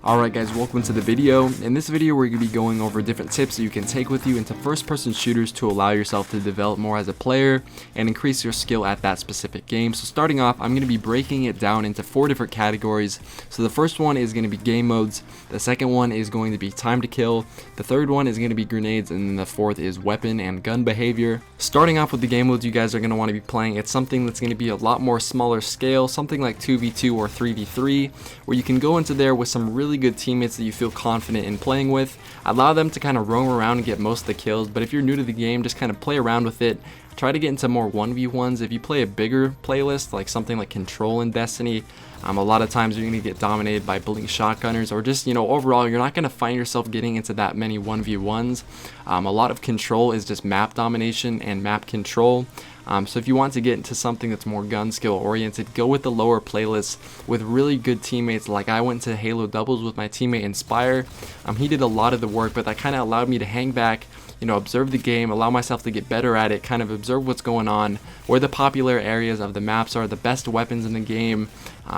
Alright guys, welcome to the video. In this video we're going to be going over different tips that you can take with you into first person shooters to allow yourself to develop more as a player and increase your skill at that specific game. So starting off, I'm going to be breaking it down into 4 different categories. So the first one is going to be game modes, the second one is going to be time to kill, the third one is going to be grenades, and then the fourth is weapon and gun behavior. Starting off with the game modes you guys are going to want to be playing, it's something that's going to be a lot more smaller scale, something like 2v2 or 3v3, where you can go into there with some really good teammates that you feel confident in playing with. Allow them to kind of roam around and get most of the kills, but if you're new to the game, just kind of play around with it. Try to get into more 1v1s. If you play a bigger playlist like something like Control in Destiny, a lot of times you're going to get dominated by bully shotgunners, or just, overall you're not going to find yourself getting into that many 1v1s. A lot of Control is just map domination and map control. So if you want to get into something that's more gun skill oriented, go with the lower playlists with really good teammates. Like I went to Halo doubles with my teammate Inspire. He did a lot of the work, but that kind of allowed me to hang back, observe the game, allow myself to get better at it, kind of observe what's going on, where the popular areas of the maps are, the best weapons in the game,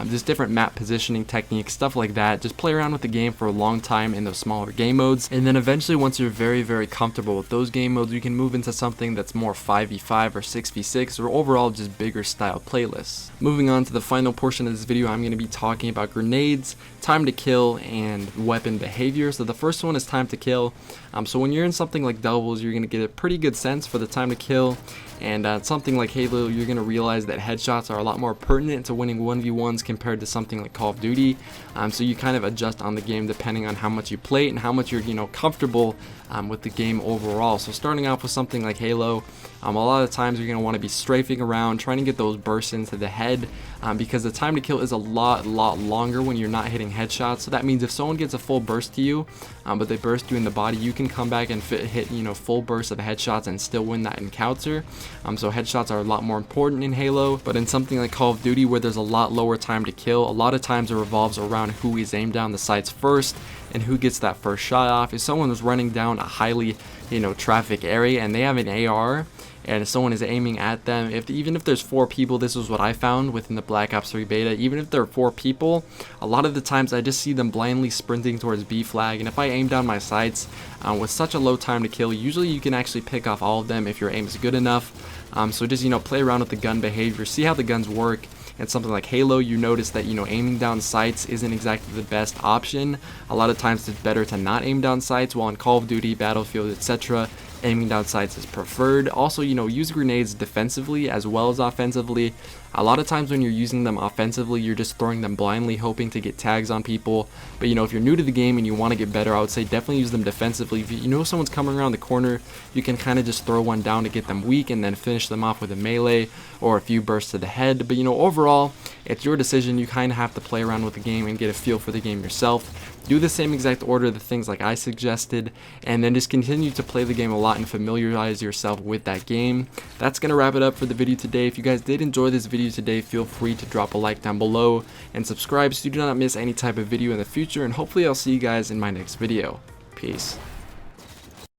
just different map positioning techniques, stuff like that. Just play around with the game for a long time in those smaller game modes, and then eventually once you're very comfortable with those game modes, you can move into something that's more 5v5 or 6v6 or overall just bigger style playlists. Moving on to the final portion of this video, I'm going to be talking about grenades, time to kill, and weapon behavior. So the first one is time to kill. So when you're in something like doubles, you're going to get a pretty good sense for the time to kill, and something like Halo, you're going to realize that headshots are a lot more pertinent to winning 1v1s compared to something like Call of Duty. So you kind of adjust on the game depending on how much you play it and how much you're comfortable with the game overall. So starting off with something like Halo, a lot of times you're going to want to be strafing around, trying to get those bursts into the head, because the time to kill is a lot longer when you're not hitting headshots. So that means if someone gets a full burst to you, but they burst you in the body, you can come back and hit full bursts of headshots and still win that encounter. So headshots are a lot more important in Halo, but in something like Call of Duty where there's a lot lower time to kill, a lot of times it revolves around who is aimed down the sights first and who gets that first shot off. If someone is running down a highly traffic area and they have an AR and someone is aiming at them, even if there's 4 people, this is what I found within the Black Ops 3 beta, even if there are 4 people, a lot of the times I just see them blindly sprinting towards B flag, and if I aim down my sights with such a low time to kill, usually you can actually pick off all of them if your aim is good enough. So just play around with the gun behavior, see how the guns work. And something like Halo, you notice that aiming down sights isn't exactly the best option. A lot of times it's better to not aim down sights, while in Call of Duty, Battlefield, etc., aiming down sights is preferred. Also, use grenades defensively as well as offensively. A lot of times when you're using them offensively, you're just throwing them blindly, hoping to get tags on people. But if you're new to the game and you want to get better, I would say definitely use them defensively. If you know someone's coming around the corner, you can kind of just throw one down to get them weak and then finish them off with a melee or a few bursts to the head. But overall, it's your decision. You kind of have to play around with the game and get a feel for the game yourself. Do the same exact order, the things like I suggested, and then just continue to play the game a lot and familiarize yourself with that game. That's going to wrap it up for the video today. If you guys did enjoy this video today, feel free to drop a like down below and subscribe so you do not miss any type of video in the future, and hopefully I'll see you guys in my next video. Peace.